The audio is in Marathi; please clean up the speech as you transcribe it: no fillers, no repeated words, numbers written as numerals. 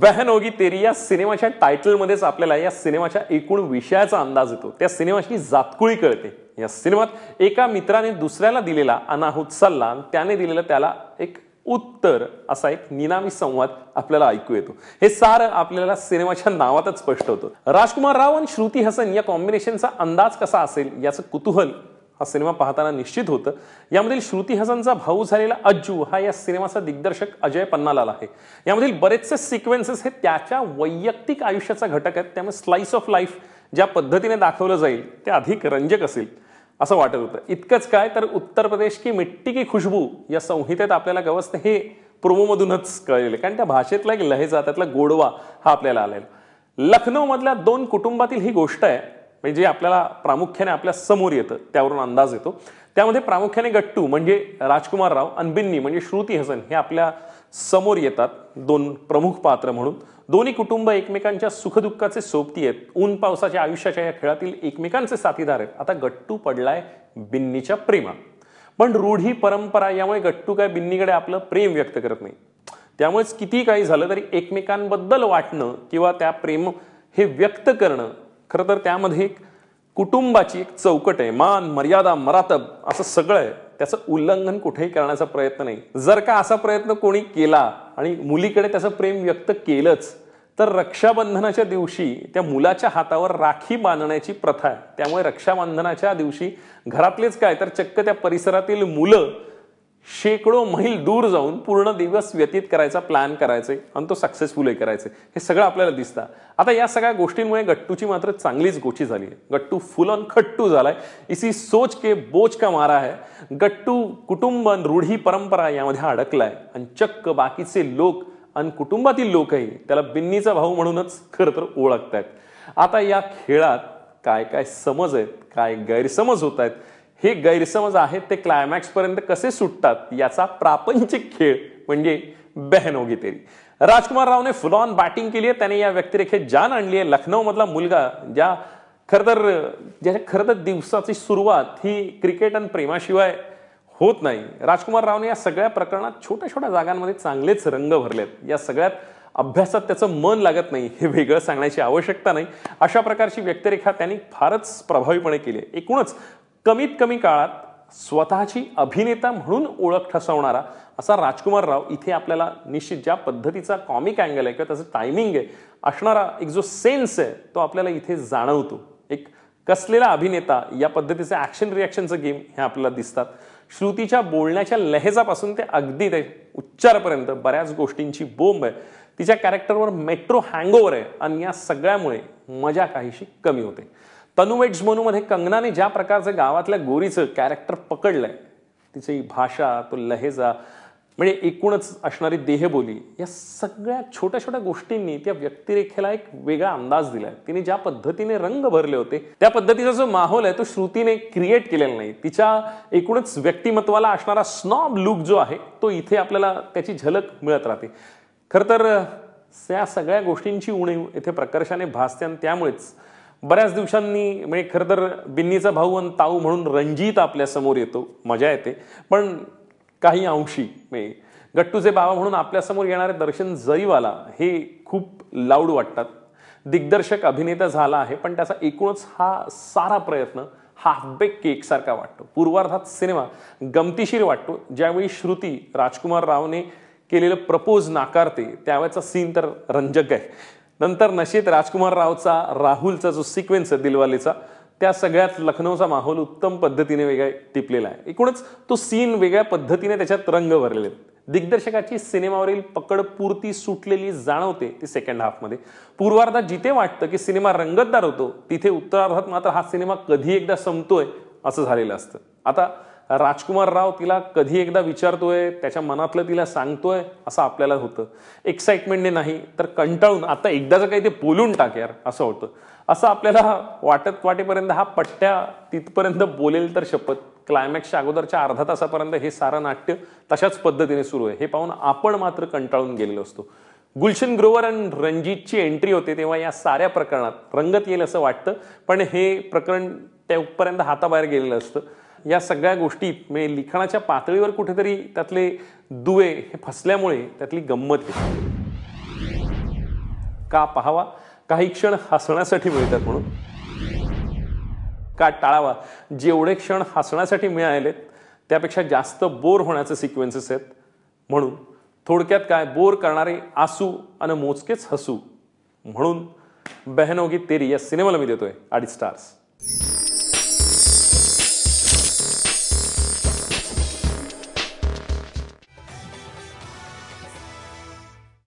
बहन होगी तेरी या सिनेमाच्या टायटलमध्येच आपल्याला या सिनेमाच्या एकूण विषयाचा अंदाज येतो, त्या सिनेमाची जातकुळी कळते। या सिनेमात एका मित्राने दुसऱ्याला दिलेला अनाहूत सल्ला आणि त्याने दिलेला त्याला एक उत्तर असा एक निनावी संवाद आपल्याला ऐकू येतो। हे सारं आपल्याला सिनेमाच्या नावातच स्पष्ट होतं। राजकुमार राव आणि श्रुती हसन या कॉम्बिनेशनचा अंदाज कसा असेल याचं कुतूहल हा सिनेमा पाहताना निश्चित होतं। यामधील श्रुती हसनचा भाऊ झालेला अज्जू हा या सिनेमाचा दिग्दर्शक अजय पन्नालाल आहे। यामधील बरेचसे सिक्वेन्सेस हे त्याच्या वैयक्तिक आयुष्याचा घटक आहेत, त्यामुळे स्लाइस ऑफ लाईफ ज्या पद्धतीने दाखवलं जाईल ते अधिक रंजक असेल असं वाटत होतं। इतकंच काय तर उत्तर प्रदेश की मिट्टी की खुशबू या संहितेत आपल्याला गवसते हे प्रोमोमधूनच कळलेलं, कारण त्या भाषेतला एक लहेजा त्यातला गोडवा हा आपल्याला आलेला। लखनौ मधल्या दोन कुटुंबातील ही गोष्ट आहे म्हणजे आपल्याला प्रामुख्याने आपल्या समोर येतं, त्यावरून अंदाज येतो। त्यामध्ये प्रामुख्याने गट्टू म्हणजे राजकुमार राव आणि बिन्नी म्हणजे श्रुती हसन हे आपल्या समोर येतात, दोन प्रमुख पात्र म्हणून। दोन्ही कुटुंब एकमेकांच्या सुखदुःखाचे सोबती आहेत, ऊन पावसाच्या आयुष्याच्या या खेळातील एकमेकांचे साथीदार आहेत। आता गट्टू पडलाय बिन्नीच्या प्रेमात, पण रूढी परंपरा यामुळे गट्टू काय बिन्नीकडे आपलं प्रेम व्यक्त करत नाही। त्यामुळेच किती काही झालं तरी एकमेकांबद्दल वाटणं किंवा त्या प्रेम हे व्यक्त करणं खरं तर त्यामध्ये एक कुटुंबाची एक चौकट आहे, मान मर्यादा मरातब असं सगळं आहे, त्याचं उल्लंघन कुठेही करण्याचा प्रयत्न नाही। जर का असा प्रयत्न कोणी केला आणि मुलीकडे त्याचं प्रेम व्यक्त केलंच तर रक्षाबंधनाच्या दिवशी त्या मुलाच्या हातावर राखी बांधण्याची प्रथा आहे। त्यामुळे रक्षाबंधनाच्या दिवशी घरातलेच काय तर चक्क त्या परिसरातील मुलं शेकडो मैल दूर जाऊन पूर्ण दिवस व्यतीत करायचा प्लॅन करायचे आणि तो सक्सेसफुलही करायचे, हे सगळं आपल्याला दिसतं। आता या सगळ्या गोष्टींमुळे गट्टूची मात्र चांगलीच गोची झाली आहे। गट्टू फुल ऑन खट्टू झालाय, इसी सोच के बोझ का मारा है। गट्टू कुटुंब रूढी परंपरा यामध्ये अडकलाय आणि चक्क बाकीचे लोक आणि कुटुंबातील लोकही त्याला बिन्नीचा भाऊ म्हणूनच खरं तर ओळखतायत। आता या खेळात काय काय समज आहेत, काय गैरसमज होत आहेत, हे गैरसमज आहेत ते क्लायमॅक्स पर्यंत कसे सुटतात याचा प्रापंचिक खेळ म्हणजे बहन होगी तेरी। राजकुमार रावने फुल ऑन बॅटिंग केली आहे, त्याने या व्यक्तिरेखेत जान आणली आहे। लखनौ मधला मुलगा ज्याच्या खरं तर दिवसाची सुरुवात ही क्रिकेट आणि प्रेमाशिवाय होत नाही। राजकुमार रावने या सगळ्या प्रकरणात छोट्या छोट्या जागांमध्ये चांगलेच रंग भरलेत। या सगळ्यात अभ्यासात त्याचं मन लागत नाही हे वेगळं सांगण्याची आवश्यकता नाही, अशा प्रकारची व्यक्तिरेखा त्यांनी फारच प्रभावीपणे केली आहे। एकूणच कमीत कमी काळात स्वतःची अभिनेता म्हणून ओळख ठसवणारा असा राजकुमार राव इथे आपल्याला निश्चित ज्या पद्धतीचा कॉमिक अँगल आहे किंवा त्याचं टायमिंग आहे असणारा एक जो सेन्स आहे तो आपल्याला इथे जाणवतो। एक कसलेला अभिनेता या पद्धतीचे ऍक्शन रिॲक्शनचं गेम हे आपल्याला दिसतात। श्रुतीच्या बोलण्याच्या लहेजापासून ते अगदी ते उच्चारापर्यंत बऱ्याच गोष्टींची बोंब आहे। तिच्या कॅरेक्टरवर मेट्रो हँगओव्हर आहे आणि या सगळ्यामुळे मजा काहीशी कमी होते। तनु वेड्स मोनू मध्ये कंगनाने ज्या प्रकारचं गावातल्या गोरीचं कॅरेक्टर पकडलंय, तिची भाषा, तो लहेजा म्हणजे एकूणच असणारी देहबोली, या सगळ्या छोट्या छोट्या गोष्टींनी त्या व्यक्तिरेखेला एक वेगळा अंदाज दिलाय। तिने ज्या पद्धतीने रंग भरले होते त्या पद्धतीचा जो माहोल आहे तो श्रुतीने क्रिएट केलेला नाही। तिच्या एकूणच व्यक्तिमत्वाला असणारा स्नॉब लुक जो आहे तो इथे आपल्याला त्याची झलक मिळत राहते। खरं तर या सगळ्या गोष्टींची उणीव इथे प्रकर्षाने भासते आणि त्यामुळेच बऱ्याच दिवसांनी म्हणजे खरं तर बिन्नीचा भाऊ आणि ताऊ म्हणून रणजित आपल्या समोर येतो, मजा येते। पण काही अंशी म्हणजे गट्टूचे बाबा म्हणून आपल्या समोर येणारे दर्शन जरीवाला हे खूप लाऊड वाटतात। दिग्दर्शक अभिनेता झाला आहे पण त्याचा एकूणच हा सारा प्रयत्न हाफ बेक केक सारखा वाटतो। पूर्वार्धात सिनेमा गमतीशीर वाटतो, ज्यावेळी श्रुती राजकुमार रावने केलेलं प्रपोज नाकारते त्यावेळेचा सीन तर रंजक आहे। नंतर नशेत राजकुमार रावचा राहुलचा जो सिक्वेन्स आहे दिलवालेचा, त्या सगळ्यात लखनौचा माहोल उत्तम पद्धतीने वेगळा टिपलेला आहे। एकूणच तो सीन वेगळ्या पद्धतीने त्याच्यात रंग भरलेले आहेत। दिग्दर्शकाची सिनेमावरील पकड पुरती सुटलेली जाणवते ती सेकंड हाफ मध्ये। पूर्वार्धात जिथे वाटतं की सिनेमा रंगतदार होतो तिथे उत्तरार्धात मात्र हा सिनेमा कधी एकदा संपतोय असं झालेलं असतं। आता राजकुमार राव तिला कधी एकदा विचारतोय, त्याच्या मनातलं तिला सांगतोय असं आपल्याला होतं। एक्साइटमेंटने नाही तर कंटाळून आता एकदाच काही ते बोलून टाक यार असं होतं। असं आपल्याला वाटेपर्यंत हा पट्ट्या तिथपर्यंत बोलेल तर शपथ। क्लायमॅक्सच्या अगोदरच्या अर्धा तासापर्यंत हे सारं नाट्य तशाच पद्धतीने सुरू आहे हे पाहून आपण मात्र कंटाळून गेलेलो असतो। गुलशन ग्रोवर आणि रणजितची एंट्री होते तेव्हा या साऱ्या प्रकरणात रंगत येईल असं वाटतं, पण हे प्रकरण त्यापर्यंत हाताबाहेर गेलेलं असतं। या सगळ्या गोष्टीत म्हणजे लिखाणाच्या पातळीवर कुठेतरी त्यातले दुवे हे फसल्यामुळे त्यातली गंमत येते। का पाहावा? काही क्षण हसण्यासाठी मिळतात म्हणून. का टाळावा? जेवढे क्षण हसण्यासाठी मिळालेत त्यापेक्षा जास्त बोर होण्याचे सिक्वेन्सेस आहेत म्हणून. थोडक्यात काय, बोर करणारे आसू आणि मोजकेच हसू म्हणून बहनोगी तेरी या सिनेमाला मी देतोय 2.5 स्टार्स.